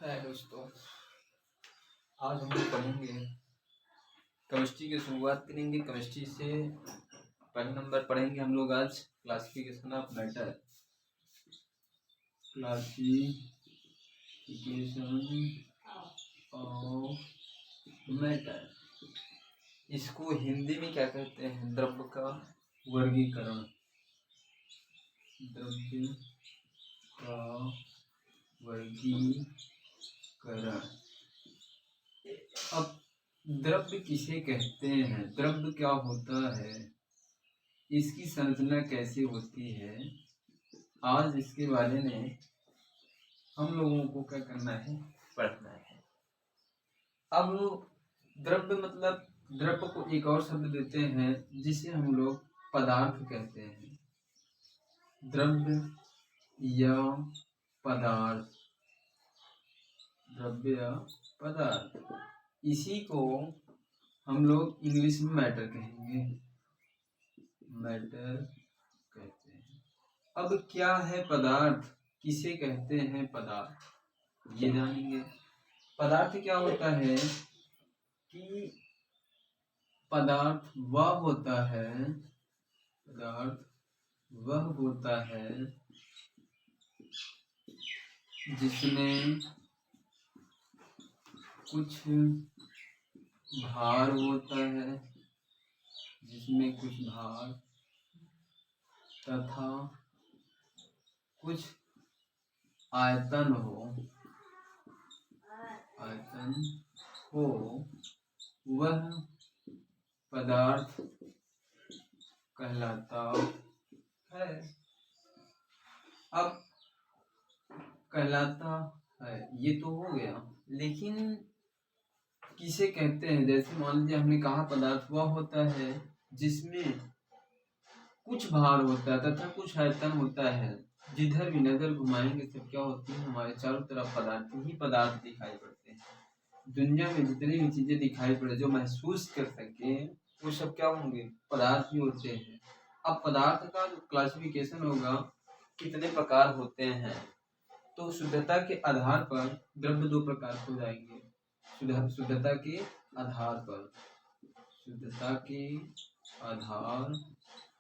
है दोस्तों, आज हम लोग पढ़ेंगे केमिस्ट्री की शुरुआत करेंगे। केमिस्ट्री से पहले नंबर पढ़ेंगे हम लोग आज classification of matter. Classification of matter, इसको हिंदी में क्या कहते हैं? द्रव्य का वर्गीकरण। द्रव्य का वर्गीकरण। अब द्रव्य किसे कहते हैं, द्रव्य क्या होता है, इसकी संरचना कैसे होती है, आज इसके बारे में हम लोगों को क्या करना है, पढ़ना है। अब द्रव्य मतलब द्रव्य को एक और शब्द देते हैं जिसे हम लोग पदार्थ कहते हैं। द्रव्य या पदार्थ, द्रव्य या पदार्थ, इसी को हम लोग इंग्लिश में मैटर कहेंगे, मैटर कहते हैं। अब क्या है पदार्थ, किसे कहते हैं पदार्थ, ये जानेंगे। पदार्थ क्या होता है कि पदार्थ वह होता है, पदार्थ वह होता है जिसमें कुछ भार होता है, जिसमें कुछ भार तथा कुछ आयतन हो, आयतन हो, वह पदार्थ कहलाता है। अब कहलाता है ये तो हो गया, लेकिन किसे कहते हैं? जैसे मान लीजिए हमने कहा पदार्थ वह होता है जिसमें कुछ भार होता है तथा कुछ आयतन होता है। जिधर भी नजर घुमाएंगे सब क्या होती है, हमारे चारों तरफ पदार्थ ही पदार्थ दिखाई पड़ते हैं। दुनिया में जितनी भी चीजें दिखाई पड़े जो महसूस कर सके वो सब क्या होंगे, पदार्थ ही होते हैं। अब पदार्थ का जो क्लासिफिकेशन होगा, कितने प्रकार होते हैं, तो शुद्धता के आधार पर द्रव्य दो प्रकार हो जाएंगे। शुद्धता के आधार पर, शुद्धता के आधार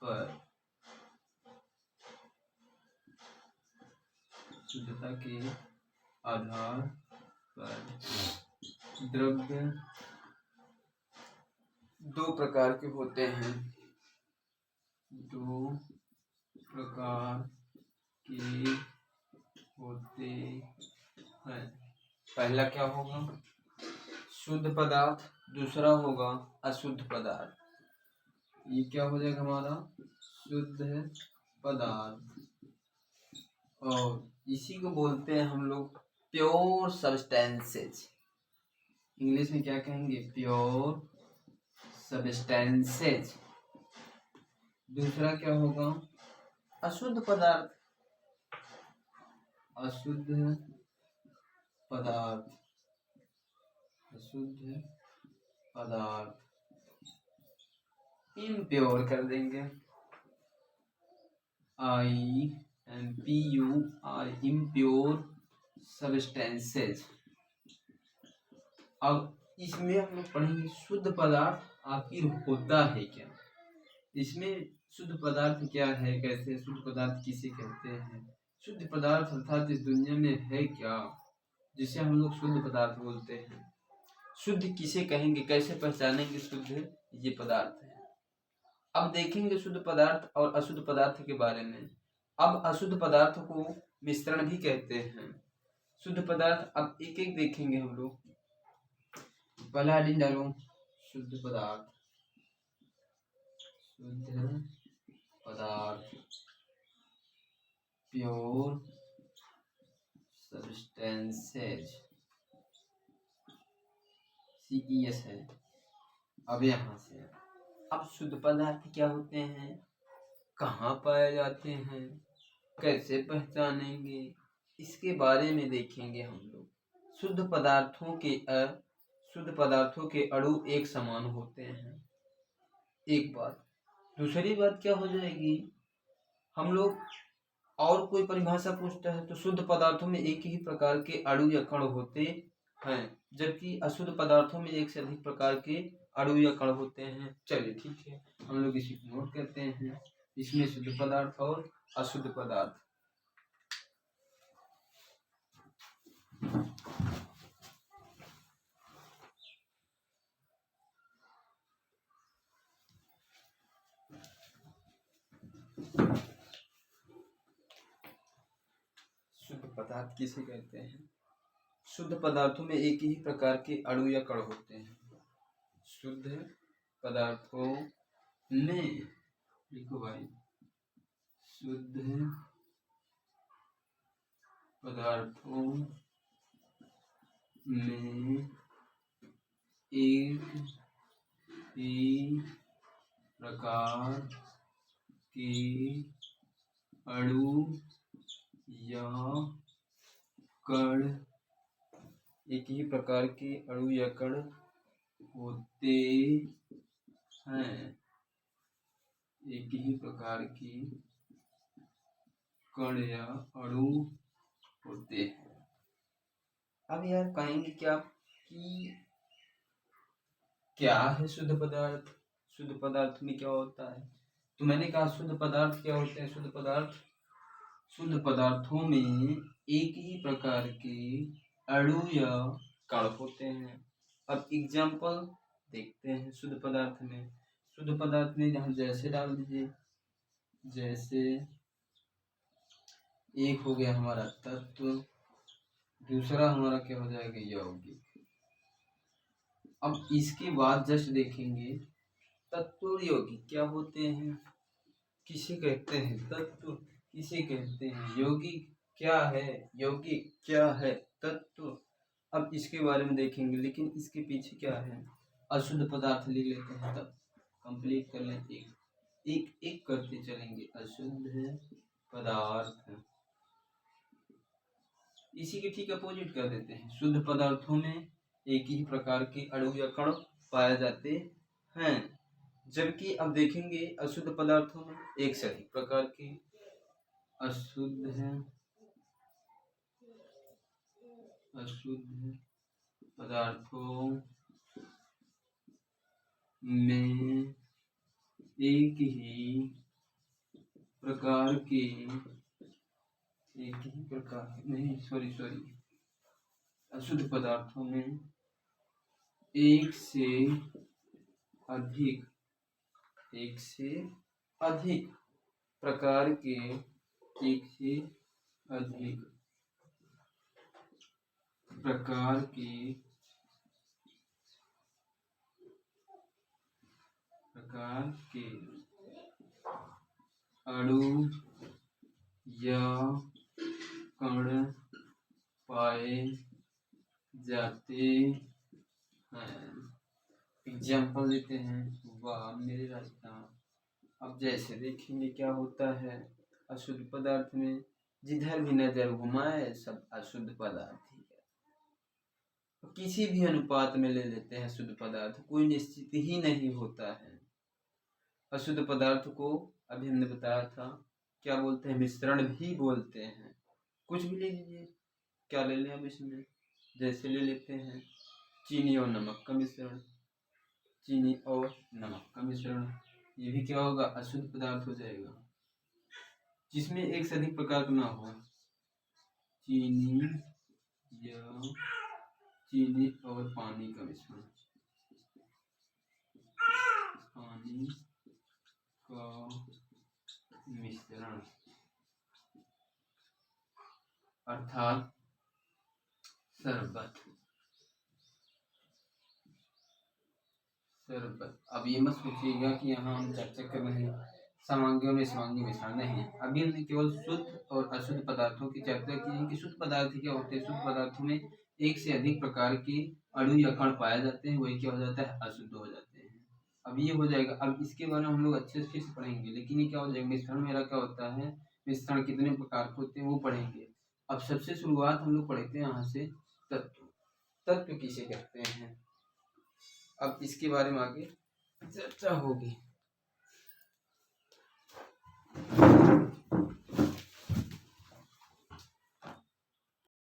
पर, शुद्धता के आधार पर द्रव्य दो प्रकार के होते हैं, दो प्रकार के होते हैं। पहला क्या होगा, शुद्ध पदार्थ, दूसरा होगा अशुद्ध पदार्थ। ये क्या हो जाएगा हमारा, शुद्ध पदार्थ, और इसी को बोलते हैं हम लोग प्योर सब्सटेंसेज। इंग्लिश में क्या कहेंगे, प्योर सब्सटेंसेज। दूसरा क्या होगा, अशुद्ध पदार्थ, अशुद्ध पदार्थ, अशुद्ध पदार्थ, इम्प्योर कर देंगे, IMPUR, इम्प्योर सब्सटेंसेज। अब इसमें हम लोग पढ़ेंगे शुद्ध पदार्थ आखिर होता है क्या, इसमें शुद्ध पदार्थ क्या है, कैसे शुद्ध पदार्थ किसे कहते हैं, शुद्ध पदार्थ अर्थात इस दुनिया में है क्या जिसे हम लोग शुद्ध पदार्थ बोलते हैं। शुद्ध किसे कहेंगे, कैसे पहचानेंगे शुद्ध ये पदार्थ है। अब देखेंगे शुद्ध पदार्थ और अशुद्ध पदार्थ के बारे में। अब अशुद्ध पदार्थ को मिश्रण भी कहते हैं। शुद्ध पदार्थ अब एक एक देखेंगे हम लोग। पहला हेडिंग डालो, शुद्ध पदार्थ, शुद्ध पदार्थ, प्योर सब्सटेंसेज, CES है। अब यहाँ से अब शुद्ध पदार्थ क्या होते हैं, कहाँ पाए जाते हैं, कैसे पहचानेंगे, इसके बारे में देखेंगे हम लोग। शुद्ध पदार्थों के अणु एक समान होते हैं, एक बात। दूसरी बात क्या हो जाएगी, हम लोग और कोई परिभाषा पूछता है तो शुद्ध पदार्थों में एक ही प्रकार के अणु या कण होते हैं, जबकि अशुद्ध पदार्थों में एक से अधिक प्रकार के अणु या कण होते हैं। चलिए ठीक है, हम लोग इसी को नोट करते हैं। इसमें शुद्ध पदार्थ और अशुद्ध पदार्थ। शुद्ध पदार्थ किसे कहते हैं? शुद्ध पदार्थों में एक ही प्रकार के अणु या कण होते हैं। शुद्ध पदार्थों में, लिखो भाई, शुद्ध पदार्थों में एक ही प्रकार के अणु या कण, एक ही प्रकार के अणु या कण होते हैं, एक ही प्रकार के कण या अणु होते हैं। अब यार कहेंगे क्या कि क्या है शुद्ध पदार्थ? शुद्ध पदार्थ में क्या होता है? तो मैंने कहा शुद्ध पदार्थ क्या होते हैं? शुद्ध पदार्थों में एक ही प्रकार के अणु या कण होते हैं। अब एग्जाम्पल देखते हैं शुद्ध पदार्थ में। शुद्ध पदार्थ में यहाँ जैसे डाल दीजिए, जैसे एक हो गया हमारा तत्व, दूसरा हमारा क्या हो जाएगा? यौगिक। अब इसके बाद जस्ट देखेंगे तत्व और यौगिक क्या होते हैं, किसे कहते हैं? तत्व किसे कहते हैं? यौगिक क्या है? यौगिक क्या है? तत्व। अब इसके बारे में देखेंगे, लेकिन इसके पीछे क्या है? अशुद्ध पदार्थ ले लेते हैं, तब कंप्लीट कर लेते हैं, एक एक करते चलेंगे। अशुद्ध पदार्थ, इसी के ठीक अपोजिट कर देते हैं। शुद्ध पदार्थों में एक ही प्रकार के अणु या कण पाए जाते हैं, जबकि अब देखेंगे अशुद्ध पदार्थों में एक से अधिक प्रकार के अशुद्ध पदार्थों में एक ही प्रकार नहीं, सॉरी, अशुद्ध पदार्थों में एक से अधिक प्रकार के अणु या कण पाए जाते हैं। एग्जाम्पल देते हैं, वाह मेरे रास्ता। अब जैसे देखेंगे क्या होता है अशुद्ध पदार्थ में, जिधर भी नजर घुमाए सब अशुद्ध पदार्थ ही है। किसी भी अनुपात में ले लेते हैं शुद्ध पदार्थ, कोई निश्चित ही नहीं होता है। अशुद्ध पदार्थ को अभी हमने बताया था क्या बोलते हैं? मिश्रण भी बोलते हैं। कुछ भी ले लीजिए, क्या ले लें अब इसमें? जैसे ले लेते हैं चीनी और नमक का मिश्रण, चीनी और नमक का मिश्रण, ये भी क्या होगा? अशुद्ध पदार्थ हो जाएगा, जिसमें एक से अधिक प्रकार का ना हो। चीनी और पानी का मिश्रण, अर्थात शरबत। अब ये मत सोचिएगा कि यहाँ हम चर्चा कर रहे हैं समांगियों में समांगी मिश्रण, नहीं। अभी हमने केवल शुद्ध और अशुद्ध पदार्थों की चर्चा की है कि शुद्ध पदार्थ क्या होते हैं। शुद्ध पदार्थों में एक से अधिक प्रकार के अणु या कण पाए जाते हैं, वही क्या हो जाता है? अशुद्ध हो जाते हैं। अब ये हो जाएगा। अब इसके बारे में हम लोग अच्छे से पढ़ेंगे, लेकिन ये क्या हो जाएगा? मिश्रण मेरा क्या होता है, मिश्रण कितने प्रकार के होते हैं वो पढ़ेंगे। अब सबसे शुरुआत हम लोग पढ़ते हैं यहाँ से तत्व किसे कहते हैं। अब इसके बारे में आगे चर्चा होगी।